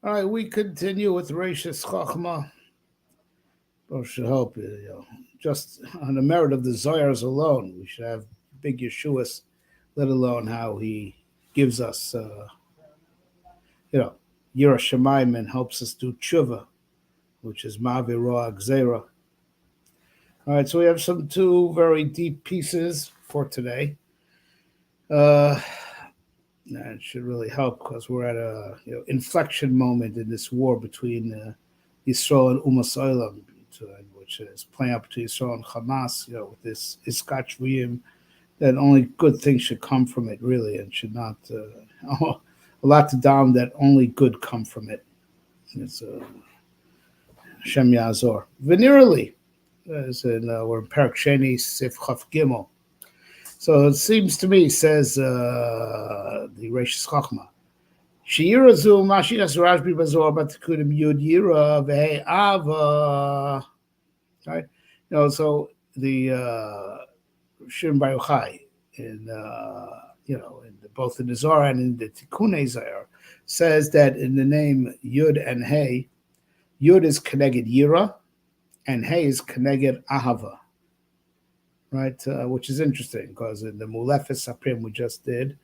All right, we continue with Reishis Chochma. Or should hope, just on the merit of the Zoyars alone, we should have big Yeshuas, let alone how he gives us, Yira Shemaim and helps us do tshuva, which is Ma'aviroa Gzera. All right, so we have some two very deep pieces for today. Uh, that should really help because we're at a inflection moment in this war between Yisrael and Umas Olam, which is playing up to Yisrael and Hamas. With this Iskat Shvuyim, that only good things should come from it, really, and should not. A lot to down that only good come from it. It's Shem Yazor. Venerally, as in we're in Perak Sheni Sif Chaf Gimel. So it seems to me, says the Reishis Chochma, Shira zu mashinas Rashbi bazor batikudim yud yira vehe ava. Right, so the Shem Baruchai in both in the Zohar and in the Tikkunei Zohar says that in the name Yud and Hey, Yud is connected Yira, and Hey is connected Ahava. Right, which is interesting because in the Mulefes Saprim we just did,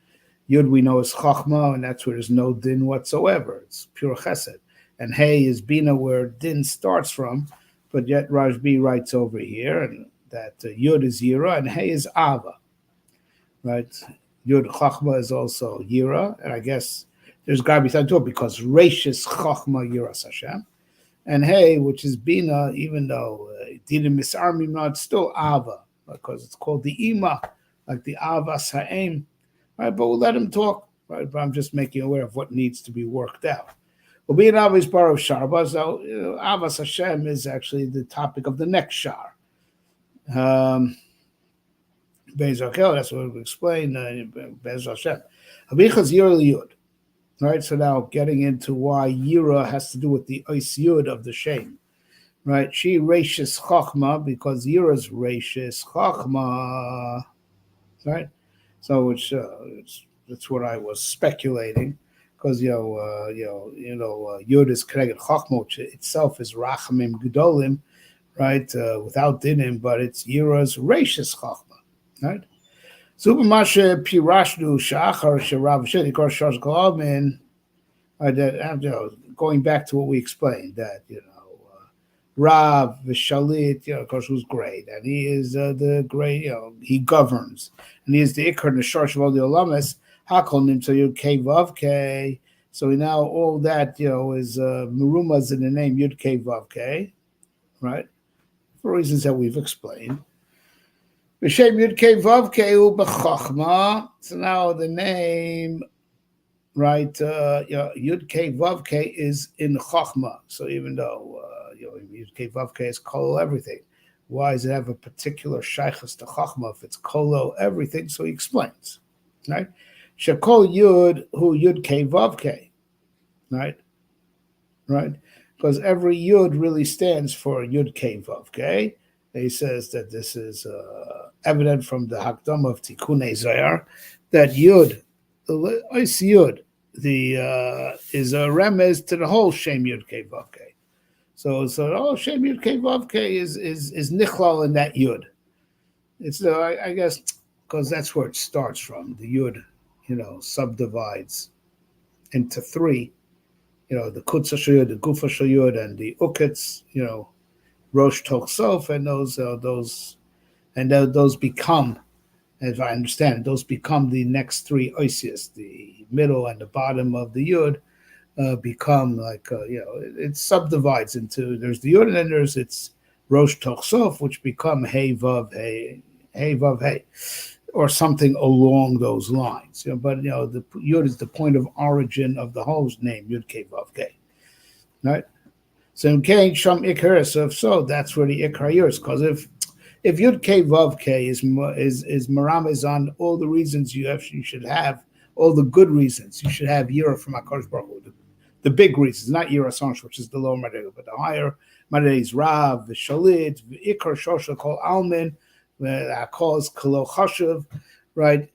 Yud we know is Chochma, and that's where there's no din whatsoever. It's pure Chesed. And Hey is Bina, where din starts from, but yet Rashbi writes over here and that Yud is Yira and Hey is Ava. Right, Yud Chochma is also Yira, and I guess there's got to be something to it because Reishis Chochma Yiras Hashem. And Hey, which is Bina, even though Dinim Misarmim, it's still Ava, because it's called the Ima, like the Avas Ha'em, right? But we'll let him talk, right? But I'm just making aware of what needs to be worked out. Well, being Avis Bar of Sharba, so Avas Hashem is actually the topic of the next Shar. Be'ez Rakel, that's what we explain. Be'ez Hashem. Abichas Yira Yud. Right, so now getting into why Yira has to do with the Ois Yud of the Shem. Right, she Reishis Chochma because Yira's Reishis Chochma, right? So that's what I was speculating, because Yud is connected Chochma, which itself is Rachamim Gedolim, right? Without dinim, but it's Yira's Reishis Chochma, right? Supermashe Pirashnu Shachar Sharav Shedikor Shosh Kalamin. Going back to what we explained, that Rav Vishalit, of course, who's great, and he is the great, he governs, and he is the Ikar and the Shorsh of all the Olamas. Hakol Nimtza Yud Kei Vav Kei. So now all that is Merumas in the name Yud Kei Vav Kei, right? For reasons that we've explained. B'Shem Yud Kei Vav Kei U B'Chochma. So now the name, right? Yud Kei Vav Kei is in Chochma. So even though Yud Kei Vav Kei is Kolo everything, why does it have a particular shaychus to Chochma if it's Kolo everything? So he explains, right? Shekol Yud Hu Yud Kei Vav Kei, right? Because every Yud really stands for Yud Kei Vav Kei. He says that this is evident from the Hakdam of Tikkunei Zohar that Yud, the Ois Yud, is a remez to the whole Shem Yud Kei Vav Kei. So the whole Shem Yud Kei Vav Kei is nichlal in that Yud. It's I guess because that's where it starts from. The Yud, subdivides into three. The Kutza Shel Yud, the Gufa Shel Yud, and the Uketz. Rosh Toch Sof, and those become, as I understand, those become the next three oisias. The middle and the bottom of the Yud become like it subdivides into, there's the Yud, and then there's its Rosh Toch Sof, which become Hey Vav Hey, Hey Vav Hey, or something along those lines. But the Yud is the point of origin of the whole name Yud Kei Vav Kei, right? So in Kei Sham Ikar, so that's where the Ikar is. Because if Yud Kei Vav Kei is Marames on all the reasons you should have, all the good reasons you should have Yira from HaKadosh Baruch Hu, the big reasons, not Yira Sonsh, which is the lower Madrega, but the higher Madrega is Rav, the Shalit, the Ikar Shosha Kol Almin, the Akos Kalo Chashuv, right?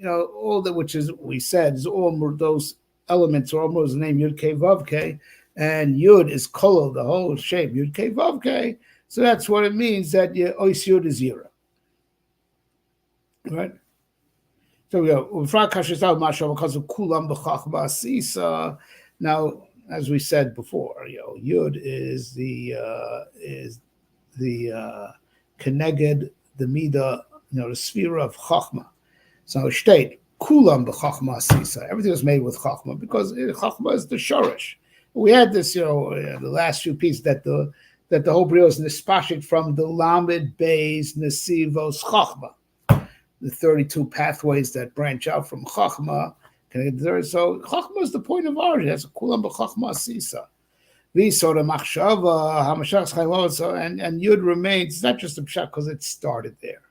All that which is we said is all those elements are almost the name Yud K Vav K, and Yud is Kol, the whole shape, Yud K Vav K. So that's what it means that Ois Yud is Yira. Right? So we go. Now, as we said before, Yud is the Keneged, the Midah, the sphere of Chochma. So state Kulam b'Chochma Sisa. Everything was made with Chochma because Chochma is the Shorish. We had this, the last few pieces that the whole Brio is nispashik from the Lamed Beis Nesivos Chochma, the 32 pathways that branch out from Chochma. So Chochma is the point of origin. That's Kulam b'Chochma Sisa. V'Soda Machshava Hamashach Chaim, and Yud remains. It's not just a pshat because it started there.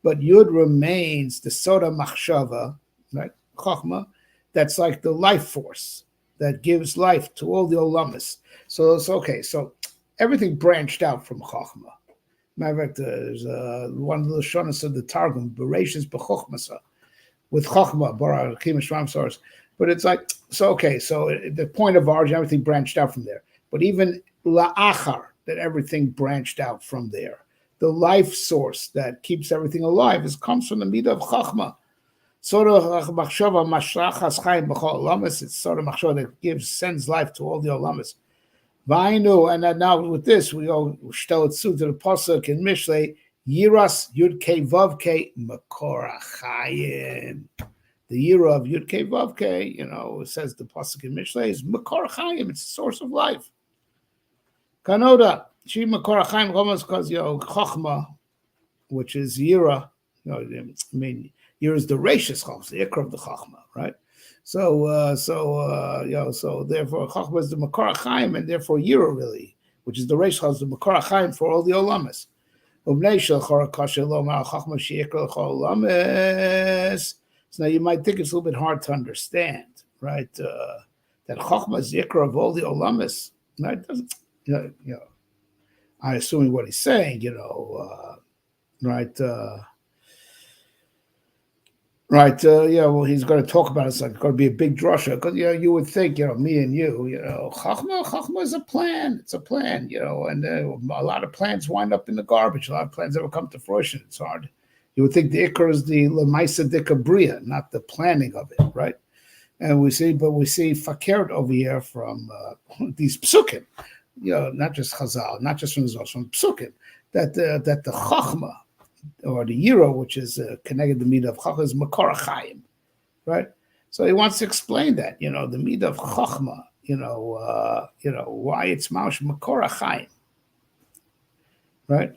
But Yud remains the Soda Machshava, right? Chochma, that's like the life force that gives life to all the Olamas. So it's okay. So everything branched out from Chochma. Matter of fact, there's one of the Shonas of the Targum, Reishis b'Chochmasa, with Chochma, Bara, Kim, Shram, source. But it's like, so okay, so the point of origin, everything branched out from there. But even La'achar, that everything branched out from there. The life source that keeps everything alive comes from the midah of Chochma. Sort of machshava mashrachas chaim b'chol olamis. It's sort of machshava that sends life to all the olamis. Vainu, and now with this we go shtel it to the pasuk in Mishlei Yiras Yud Kei Vav Kei Makor Chayim. The Yira of Yud Kei Vav Kei, it says the pasuk in Mishlei is Makor Chayim. It's the source of life. Kanoda. She Makor Chaim almost because Chochma, which is Yira, Yira is the Reishis Chochma, the Ikra of the Chochma, right? So therefore Chochma is the Makor Chaim, and therefore Yira really, which is the Reishis Chochma, the Makor Chaim for all the Olamas. So now you might think it's a little bit hard to understand, right? That Chochma is the Ikra of all the Olamas, right? I'm assuming what he's saying, right? Well, he's going to talk about it. It's like going to be a big drasha because you would think, me and you, Chochma is a plan. It's a plan, and a lot of plans wind up in the garbage. A lot of plans never come to fruition. It's hard. You would think the ikar is the lemaisa dikabria, not the planning of it, right? And we see fakert over here from these psukim. Not just Chazal, not just from the Zohar, from Psukim, that the Chochma, or the Yiro, which is connected to the midah of Chochma, is Makor Chaim, right? So he wants to explain that, the midah of Chochma, why it's Maush Makor Chaim, right?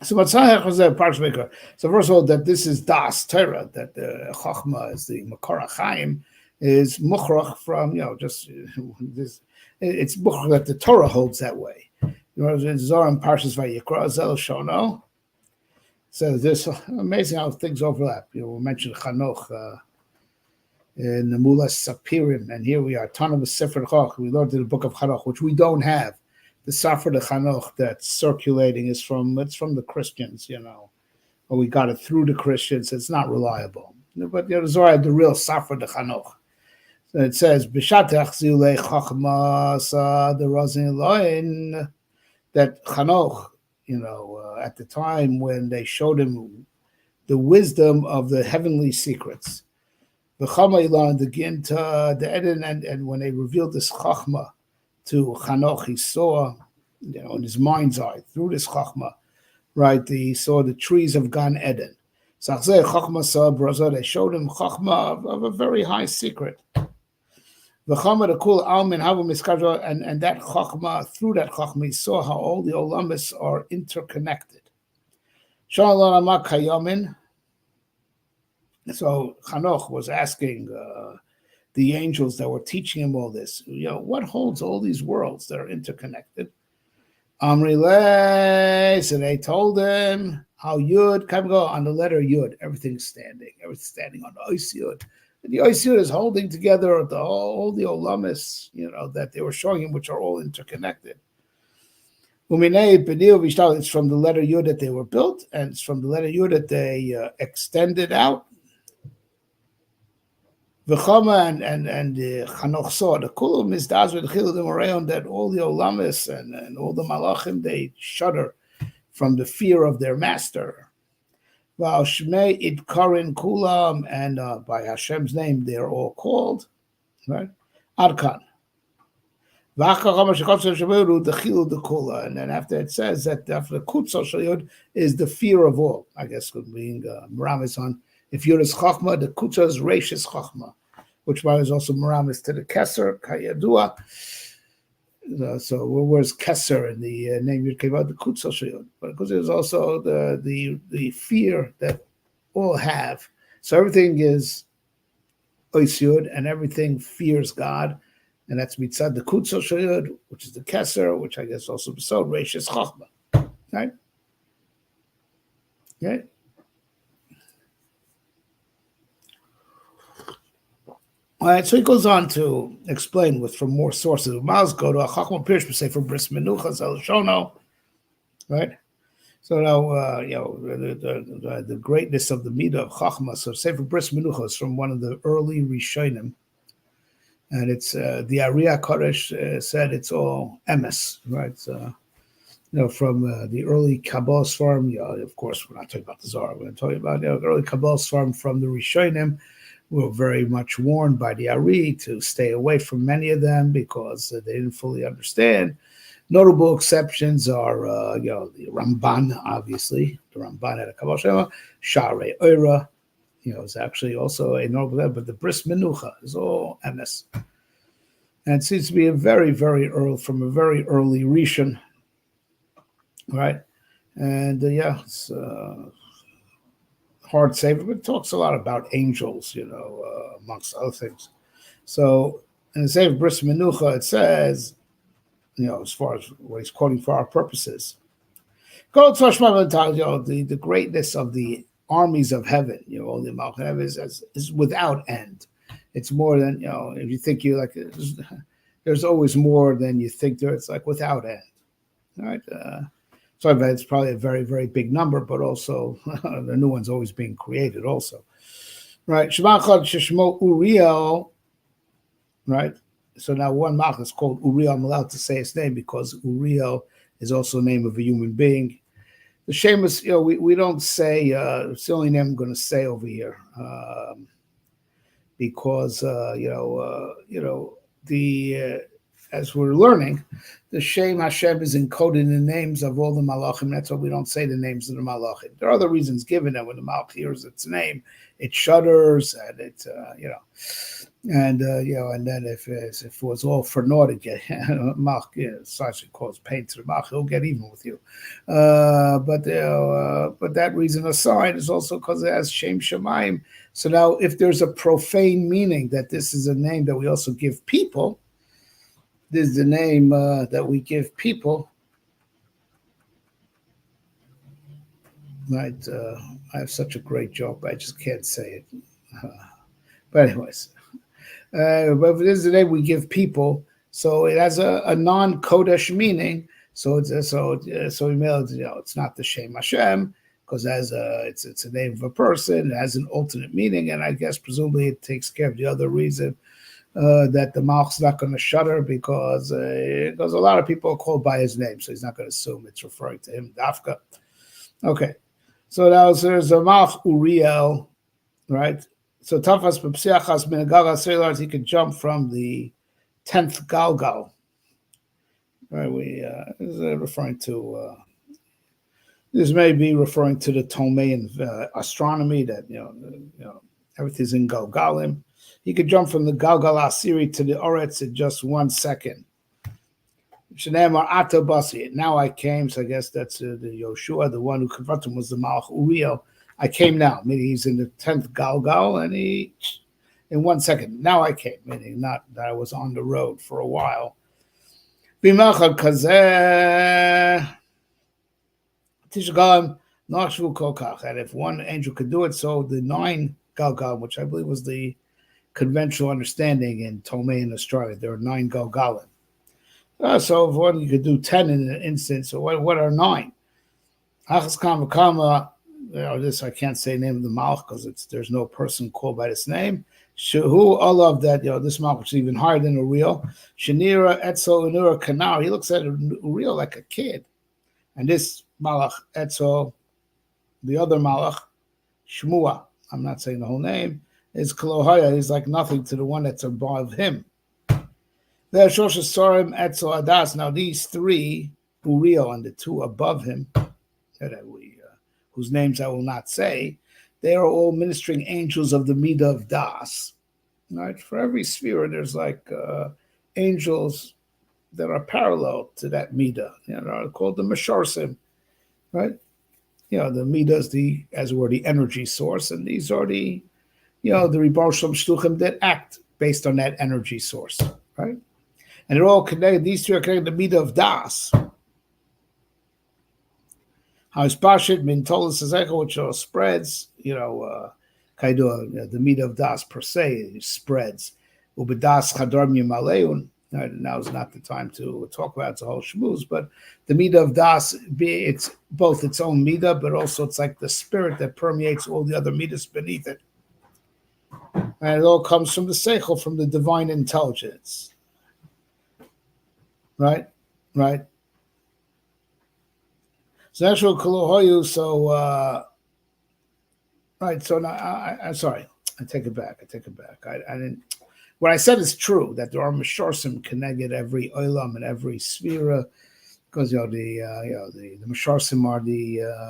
So first of all, that this is Das Torah, that the Chochma is the Makor Chaim, is Mukhrach from, just this. It's book that the Torah holds that way. In Zohar and Parshas Vayikra, Zel Shono. So there's amazing how things overlap. We mentioned Chanoch in the Mulas Sapirim, and here we are, Tanam Sefer Choch. We learned in the book of Chanoch, which we don't have. The Sefer de Chanoch that's circulating is from the Christians, Or we got it through the Christians. It's not reliable. But the Zohar had the real Sefer de Chanoch. So it says, "B'shatach zilei chachma sa the razin loin," that Chanoch, at the time when they showed him the wisdom of the heavenly secrets, the chama ilan the ginta the eden, and when they revealed this chachma to Chanoch, he saw, in his mind's eye through this chachma, right? He saw the trees of Gan Eden. So chachma sa braza. They showed him chachma of a very high secret. And that Chochma, through that Chochma, he saw how all the Olamis are interconnected. So Chanoch was asking the angels that were teaching him all this, what holds all these worlds that are interconnected? Amrile, so they told him how Yud, go on the letter Yud, everything's standing on the Ois Yud. The Ois Yud is holding together all the Olamis, that they were showing him, which are all interconnected. It's from the letter Yud that they were built, and it's from the letter Yud that they extended out. V'chama and Chanoch saw the kulum is with chiludim around that all the olamis and all the malachim they shudder from the fear of their master. Val Shmei it karin kulam and by Hashem's name they are all called, right? Arkan. And then after it says that after the kutzal shayod is the fear of all. I guess being meramis on if you're as Chochma, the kutzal is Reishis Chochma, which is also meramis to the Keser Kayadua. So where's Keser in the name you came out the kutzal shayod? But because there's also the fear that all have. So everything is oisyud and everything fears God. And that's mitzad the kutzal shayud, which is the keser, which I guess also so Reishis Chochma, right? Okay. All right. So he goes on to explain from more sources. Maz go to a Chochma Pirsh say for bris menucha shono, right? So now the greatness of the midah of Chochma. So say for bris menucha is from one of the early Rishonim. And it's the Ariya Kodesh said it's all emes, right? So, from the early Kabbalah Sfarm, of course, we're not talking about the Zohar. We're talking about the early Kabbalah Sfarm from the Rishonim. We were very much warned by the Ari to stay away from many of them because they didn't fully understand. Notable exceptions are, the Ramban, obviously. The Ramban at a Kabbalah Shema, Sharei Oira, it's actually also a notable, but the bris menucha is all emes. And it seems to be a very, very early, from a very early Rishon, right? And it's hard saving, but it talks a lot about angels, amongst other things. So in the same bris menucha, it says, as far as what he's quoting for our purposes, the greatness of the armies of heaven, all the Malchut heaven is without end. It's more than, if you think there's always more than you think there. It's like without end, right? So it's probably a very, very big number, but also the new one's always being created also, right? Shemo Uriel, right? So now one Malchut is called Uriel. I'm allowed to say his name because Uriel is also the name of a human being. The Shemus, we don't say, it's the only name I'm going to say over here, because, as we're learning, the Shem Hashem is encoded in the names of all the Malachim. That's why we don't say the names of the Malachim. There are other reasons given that when the Malach hears its name, it shudders and it, and then if it was all for naught, Malach starts to cause pain to the Malach, he'll get even with you. But that reason aside is also because it has Shem Shemaim. So now, if there's a profane meaning that this is a name that we also give people, this is the name that we give people. Right? I have such a great joke, but I just can't say it. But anyways. But this is the name we give people, so it has a non-kodesh meaning. So it's it's not the Shem Hashem because it's a name of a person. It has an alternate meaning, and I guess presumably it takes care of the other reason that the Malch's not going to shudder because a lot of people are called by his name, so he's not going to assume it's referring to him. Dafka. Okay, so now there's a Malch Uriel, right? So Tafas B'Psiachas Minagal Seilars, he could jump from the 10th Galgal. Right, this is referring to this may be referring to the Ptolemean astronomy that everything's in Galgalim. He could jump from the Galgal Asiri to the Oretz in just 1 second. Now I came, so I guess that's the Yoshua, the one who confronted him was the Malach Uriel. I came now, meaning he's in the 10th Galgal, and he, in 1 second, now I came, meaning not that I was on the road for a while. And if one angel could do it, so the 9 Galgal, which I believe was the conventional understanding in Ptolemean Australia, there are 9 Galgalim. So if one you could do 10 in an instance, so what are 9? This I can't say the name of the Malch because there's no person called by this name. Who all of that, this malach is even higher than Uriel. Shanira Etzel Unura Kanar. He looks at Uriel like a kid. And this malach Etzel, the other malach, Shmua, I'm not saying the whole name, is Kalohaya. He's like nothing to the one that's above him. There Shosha Sorim Etzel Adas. Now these three, Uriel and the two above him, whose names I will not say, they are all ministering angels of the Midah of Das. Right? For every sphere, there's like angels that are parallel to that Midah. Are called the Mesharsim. Right? The Midah is as it were, the energy source, and these are the Ribar Shalom Shluchim that act based on that energy source. Right? And they're all connected. These two are connected to the Midah of Das. How is Pashit min Tolas Ezecho, which spreads, the Midah of Das per se spreads. Ubedas Chadar Mimaleun. Now is not the time to talk about the whole shmuz, but the Midah of Das, it's both its own Midah, but also it's like the spirit that permeates all the other Midahs beneath it. And it all comes from the Seichel, from the divine intelligence. Right? So that's what Kolohoyu. So, right. So now, I'm sorry. I take it back. I didn't. What I said is true, that there are Mesharsim connected every Olam and every Sphira, because the Mesharsim are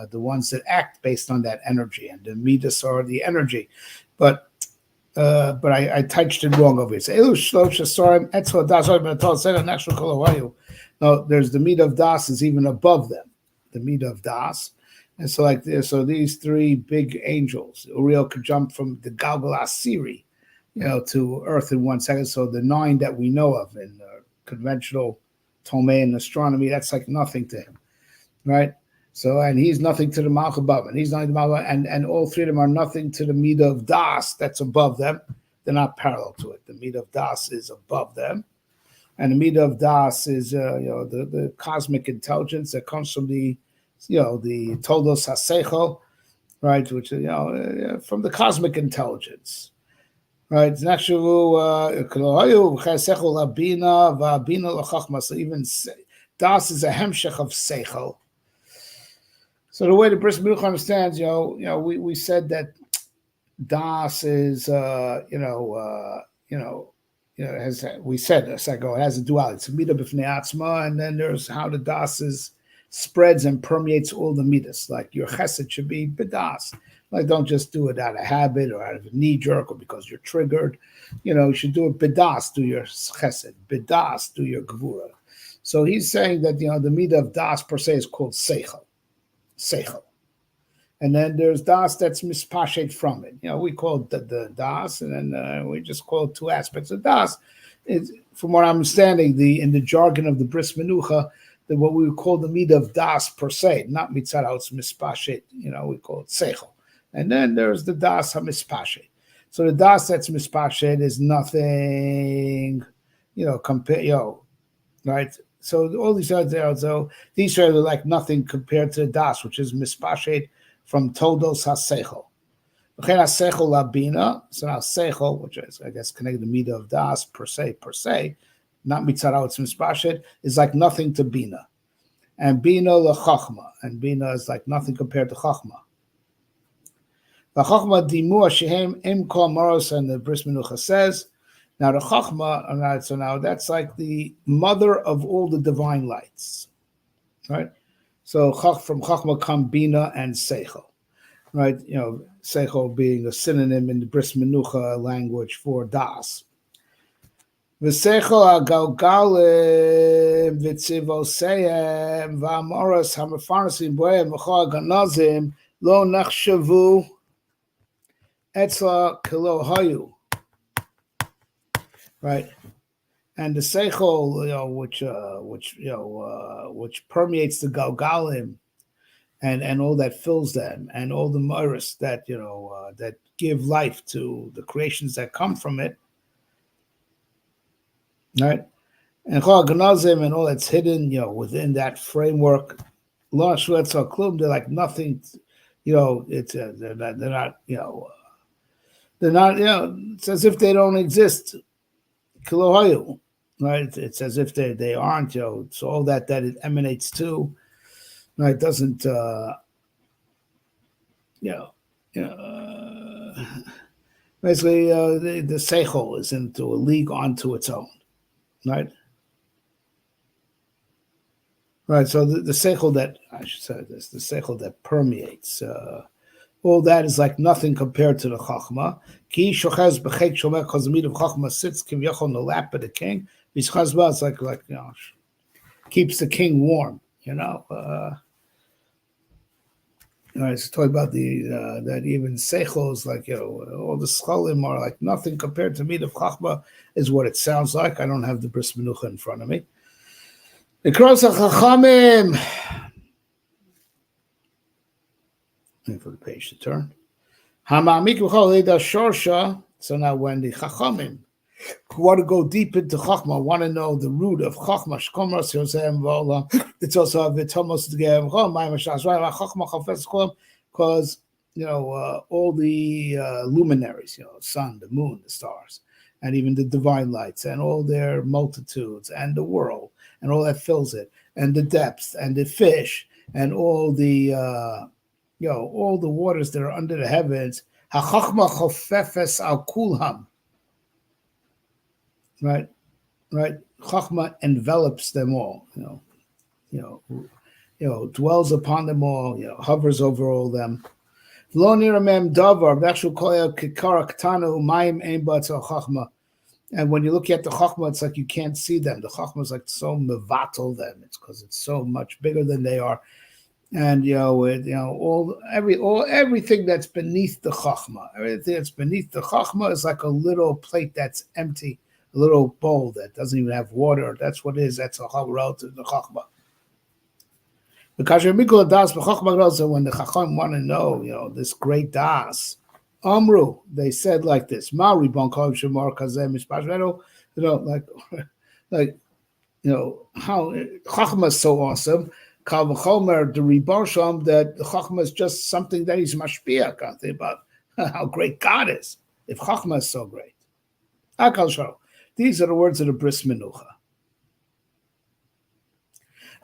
the ones that act based on that energy, and the Midas are the energy. But I touched it wrong over here. No, there's the Midah of Das is even above them, the Midah of Das. And so these three big angels, Uriel could jump from the Galgal Asiri, to Earth in 1 second. So the 9 that we know of in conventional Ptolemean astronomy, that's like nothing to him, right? So, and he's nothing to the Malach above, and he's nothing to the Malach, and all three of them are nothing to the Midah of Das that's above them. They're not parallel to it. The Midah of Das is above them, and the Midah of Das is the cosmic intelligence that comes from the Toldos HaSeichel, right? Which is from the cosmic intelligence. Right, so even Das is a hemshech of seichel. So the way the Bris Milucha understands, we said that Das is, we said a second ago, it has a duality. It's a midah b'fnei atzma, and then there's how the Das spreads and permeates all the midas. Like your chesed should be b'das. Like, don't just do it out of habit or out of a knee jerk or because you're triggered. You should do it b'das, do your chesed. B'das, do your gvura. So he's saying that, the midah of das per se is called seichel. And then there's das that's mispashet from it. We call it the das, and then we just call it two aspects of das. From what I'm understanding, in the jargon of the Bris Menucha, what we would call the midah of das per se, not mitzad how it's mispashet. We call it seichel. And then there's the das hamispashet. So the das that's mispashet is nothing, right? So all these other, these are like nothing compared to the das, which is mispashet from todos hasechel. Hasechel labina. So now sechel, which is I guess connected to the midah of das per se, not mitzarah, it's mispashet, is like nothing to bina, and bina lechochma, and bina is like nothing compared to chochma. The Chochma dimua shehem im kol moros, and the Bris Menucha says, now the Chochma, so now that's like the mother of all the divine lights, right? So from Chochma come Bina and Seichel, right? Seichel being a synonym in the Bris Menucha language for Das. V'seichel ha-galgalim v'tzivoseim v'amoros ha-mefarnasim bohem v'chol ha-ganazim lo nachshavu Etzla kilo hayu, right? And the seichel, which permeates the galgalim, and all that fills them, and all the moris that that give life to the creations that come from it, right? And chol ganazim and all that's hidden, within that framework, lo shuetzal klum, they're like nothing. They're not. They're not, it's as if they don't exist. Kilohayu, right? It's as if they aren't, it's all that it emanates to, right? Doesn't, you know, basically, the seichel is into a league onto its own, right? Right. So the seichel that I should say this, the seichel that permeates, all that is like nothing compared to the Chochma. Ki shochez b'chek shomer, because the meat of Chochma sits kivyochel in the lap of the king. V'schazba, it's like keeps the king warm. It's talking about the that even seichel is like all the scholim are like nothing compared to meat of Chochma is what it sounds like. I don't have the bris menucha in front of me. The cross of Chachamim. For the page to turn. So now when the Chachamim who want to go deep into Chochma, want to know the root of Chochma, it's also a Vitomos because all the luminaries, sun, the moon, the stars, and even the divine lights, and all their multitudes, and the world, and all that fills it, and the depths, and the fish, and all the all the waters that are under the heavens. HaChochma chofefes al kulham. Right. Chochma envelops them all. Dwells upon them all. Hovers over all them. Lo niramem davar v'achshu koya kikara ktana umayim ein b'atzal chochma. And when you look at the Chochma, it's like you can't see them. The Chochma is like so mevatel them. It's because it's so much bigger than they are. And everything that's beneath the Chochma, everything that's beneath the Chochma is like a little plate that's empty, a little bowl that doesn't even have water. That's what it is. That's a relative to the Chochma. Because when the Chacham want to know, this great das, Amru, they said like this: Mauri Bonkov Shemar Kazem Mishpashvedo, how Chachma is so awesome. Kal v'chomer the Ribosham that the Chochma is just something that he's mashpia. Can't think about how great God is. If Chochma is so great, Akal Sharo. These are the words of the Bris Menucha.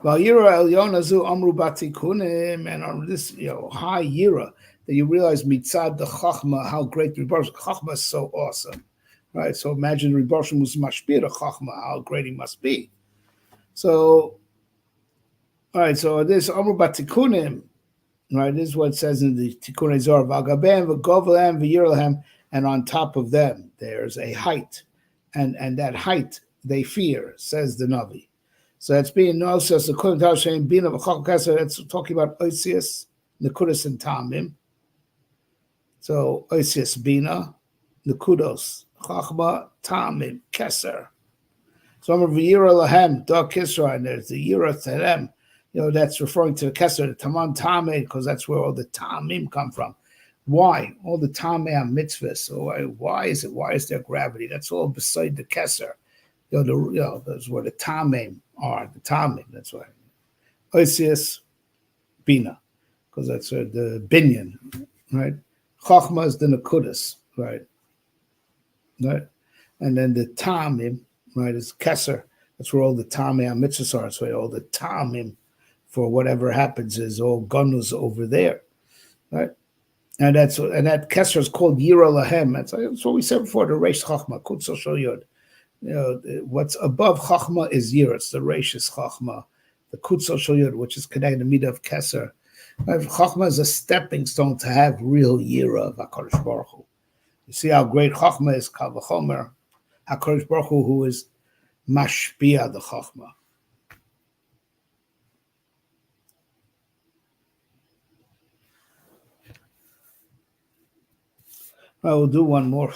Vayira Elyonazu Amru Batikunim, and on this high Yira that you realize mitzad the Chochma how great Ribosham. Chochma is so awesome, right? So imagine Ribosham was mashpia the Chochma, how great he must be. So. All right, so this Amru Batikunim, right? This is what it says in the Tikkun Zohar. V'agabem v'govlem v'yirlahem, and on top of them there's a height, and that height they fear, says the Navi. So that's being also the Kudim Tashem Bina v'chok Keser. That's talking about Oisius, Nekudos, and Tamim. So Oisius Bina, Nekudos, Chochma, Tamim, Keser. So Amru v'yira lahem da Kisra, and there's the Yira to them. That's referring to the Keser, the Taman Tameh, because that's where all the Tamim come from. Why? All the Tameh are mitzvahs. So why is it? Why is there gravity? That's all beside the Keser. That's where the Tamim are. The Tamim, that's why. Oisius Bina, because that's the Binyan, right? Chochma is the Nekudos, right? And then the Tamim, right, is Keser. That's where all the Tameh and mitzvahs are. So all the Tamim for whatever happens is all gunus over there, right? And that Keser is called Yira Lahem. That's what we said before. The Reish Chochma, Kutzel Shol Yod. What's above Chochma is Yira. It's the Reishis Chochma, the Kutzel Shol Yod, which is connected to Midah of Keser. Chochma is a stepping stone to have real Yira of HaKadosh Baruch Hu. You see how great Chochma is, Kal v'chomer, HaKadosh Baruch Hu, who is mashpia the Chochma. I will do one more.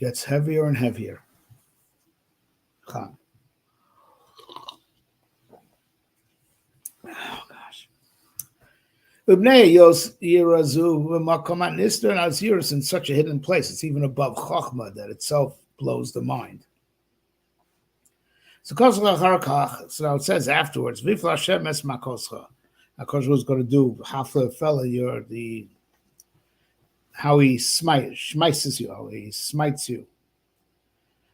Gets heavier and heavier. Oh gosh. Ubnei Yos Yirazu Makomat Nister and Aziris in such a hidden place. It's even above Chochma that itself blows the mind. So now it says afterwards, Vifla Hashem es makoscha. HaKadosh was going to do half the fella, you're the how he smites you, how he smites you.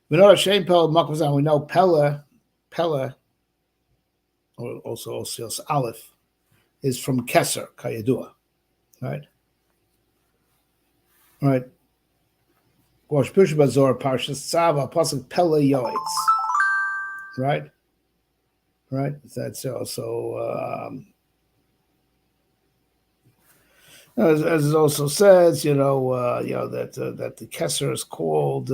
We know Shem Pella Makvazan. We know Pella, or also Osios Aleph, is from Keser Kayadua, right? Right. Wash Push Bazor Parshas Tzava Pasuk Pella Yoitz, right? Right. That's also. As it also says, that the Kesser is called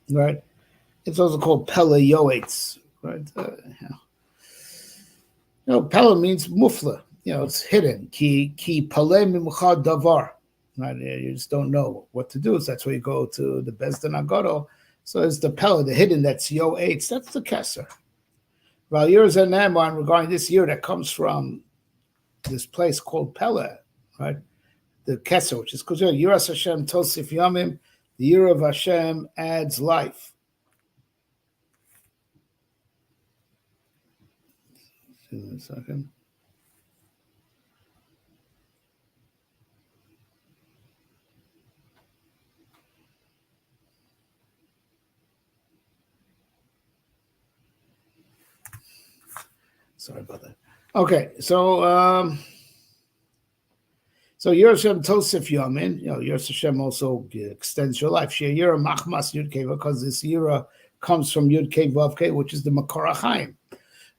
right. It's also called Pele Yoetz, right? Pele means mufla. It's hidden. Ki pale mimcha davar. Right? You just don't know what to do. So that's why you go to the Bezdin Agoro. So it's the Pele, the hidden. That's Yoetz. That's the Kesser. Well, years and Naman regarding this year that comes from this place called Pele, right? The Kesser, which is considered Yiras Hashem Tosif Yamim. The year of Hashem adds life. Give me a second. Sorry about that. Okay, so Yer Hashem Tosif Yamin, Yer Hashem also extends your life. Shea Yira Machmas Yud Keva, because this Yira comes from Yud Kei Vav Kei, which is the Makor HaChaim,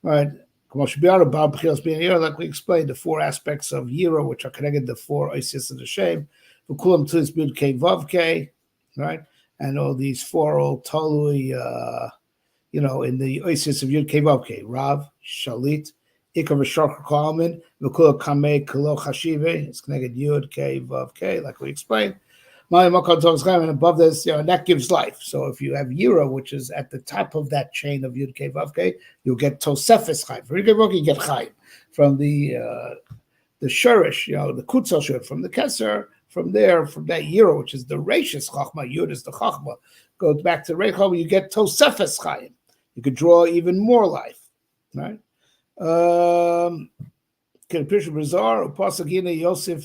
right? Like we explained, the four aspects of Yira, which are connected to the four Isis of the Shem, V'kulam Tzis Yud Kei Vav Kei, right? And all these four all totally, in the Isis of Yud Kei Vav Kei, Rav, Shalit, Ikar v'Shar Kalman, V'kula Kamei Kilo Chashive. It's connected Yud Kei Vav Kei, like we explained. And above this, and that gives life. So if you have Yira, which is at the top of that chain of Yud Kei Vav Kei, you'll get Tosefes Chaim. For Yud Kei Vav Kei, you get Chaim from the Shurish, the Kutzal Shur, from the Keser. From there, from that Yira, which is the Reishis Chochma, Yud is the Chochma, goes back to Reichel, you get Tosefes Chaim. You could draw even more life, right? Yosef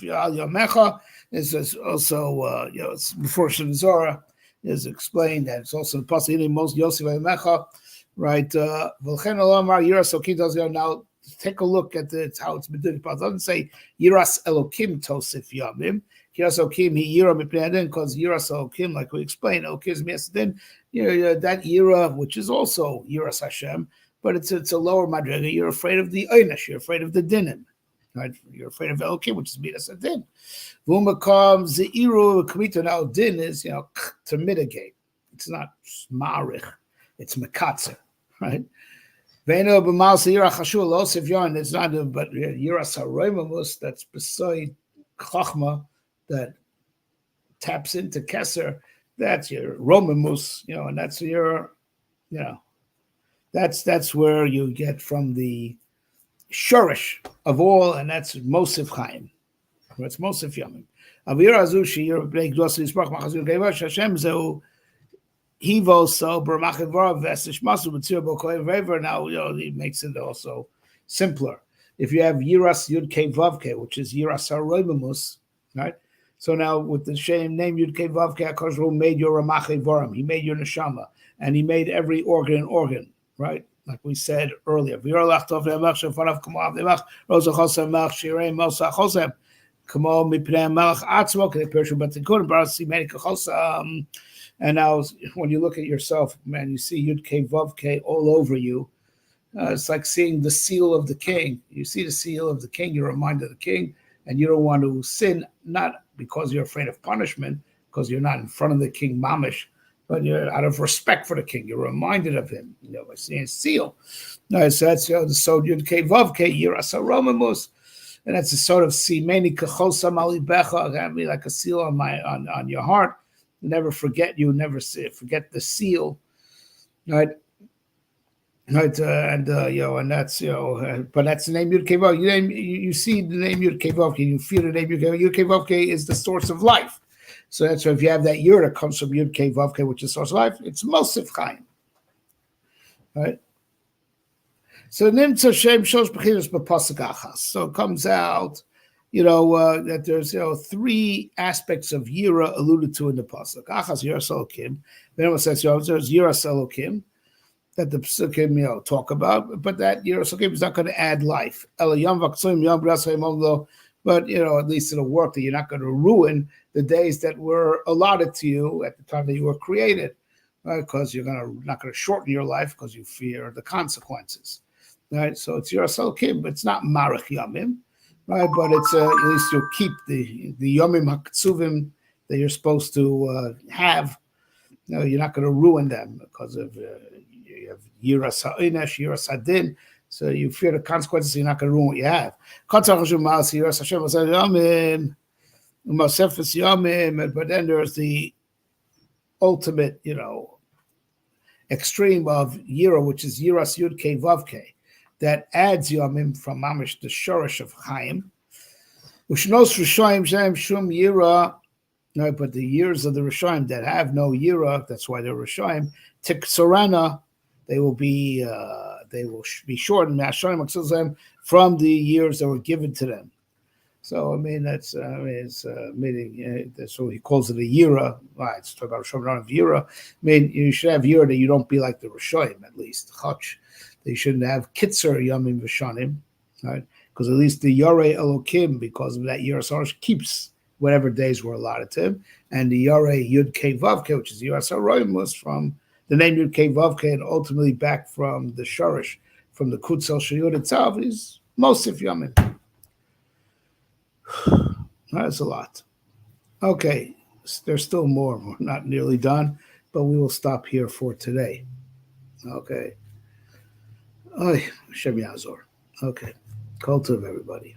Al Yamecha is also it's before Shemzora is explained that it's also the Pasuk most Yosef Al Yamecha, right? Now take a look at how it's been doing. It doesn't say Yiras Elokim Tosif Yamim. Yiras Elokim he Yira Mipnei because Yiras Elokim, like we explained, Elokim is Miyasadin. That Yira, which is also Yiras Hashem, but it's a lower madriga. You're afraid of the Einish. You're afraid of the Dinim. Right? You're afraid of Elokim, which is Midas Adin. Vumakam Zeiru Kamita. Now Din is to mitigate. It's not Marich. It's Mekatzer. Right? Veno b'mal Seira Chashul Losif Yarn. It's not, but Yiras HaRoimamus. That's beside Chochma that taps into Keser. That's your Romamus. And that's your That's where you get from the shurish of all, and that's Mosif Chaim. It's Mosif Yamim. Avir Azushi, you're big Dossi Spark Machazur Gevash Hashem Zeu Hivo so Bermachivar Vestish Masu B'Tzir Bokoy Vever. Now he makes it also simpler. If you have Yiras Yud Kei Vav Kei, which is Yiras HaRoimamus, right? So now with the same name Yud Kei Vav Kei, HaKadosh made your Ramachivarim. He made your neshama, and he made every organ. Right, like we said earlier. He made and now when you look at yourself, man, you see Yud Kei Vav Kei all over you. It's like seeing the seal of the king. You see the seal of the king, you're reminded of the king, and you don't want to sin, not because you're afraid of punishment, because you're not in front of the king mamish, but you're out of respect for the king. You're reminded of him, by seeing his seal. So that's the Sod Yud Kei Vav Kei Yiras HaRomamus, and that's a sort of Simeni Kechosam Alibecha. That'd be like a seal on your heart. You never forget forget the seal, right? Right, and that's but that's the name Yud Kei Vav. You see the name Yud Kei Vav Kei, you feel the name Yud Kei Vav. Yud Kei Vav Kei is the source of life. So that's why if you have that Yud that comes from Yud Kei Vav Kei, which is source of life, it's Mosif Chaim. Right? So Nimtza Shem Shosh Bechinos B'Pasuk Achas. So it comes out, that there's three aspects of Yira alluded to in the Pasuk. Achas Yiras Elokim. Then it says there's Yiras Elokim that the Psukim talk about, but that Yiras Elokim is not going to add life. But at least it'll work that you're not going to ruin the days that were allotted to you at the time that you were created, right? Because you're not going to shorten your life because you fear the consequences. Right, so it's Yiras Elokim, but it's not Marach Yamim, right? But it's at least you'll keep the Yomim Haksuvim that you're supposed to have. You're not going to ruin them because of you have Yiras Ha'inesh, Yiras Hadin, so you fear the consequences. So you're not going to ruin what you have. But then there's the ultimate, extreme of Yira, which is Yiras Yud Kei Vav Kei, that adds Yomim from Mamish, the Shorish of Chaim. Ushnos Rishoyim Shem Shum Yira, no, but the years of the Rishoyim that have no Yira, that's why they're Rishoyim, Tiksorana, they will be shortened from the years that were given to them. So that's meaning that's what he calls it a Yira. Right, it's talking about Rishoyim of Yira. You should have Yira that you don't be like the Rishoyim at least. Chach. They shouldn't have Kitzer Yomim V'Shanim, right? Because at least the Yorei Elokim, because of that Yiras Harash, keeps whatever days were allotted to him. And the Yorei Yud Kei Vavke, which is Yiras Haroim, was from the name Yud Kei Vavke and ultimately back from the Shorish, from the Kutzel Shayud itself, is Mosif Yomim. That's a lot. Okay, there's still more. We're not nearly done, but we will stop here for today. Okay. Hashem Yazor. Okay. Kol Tov, everybody.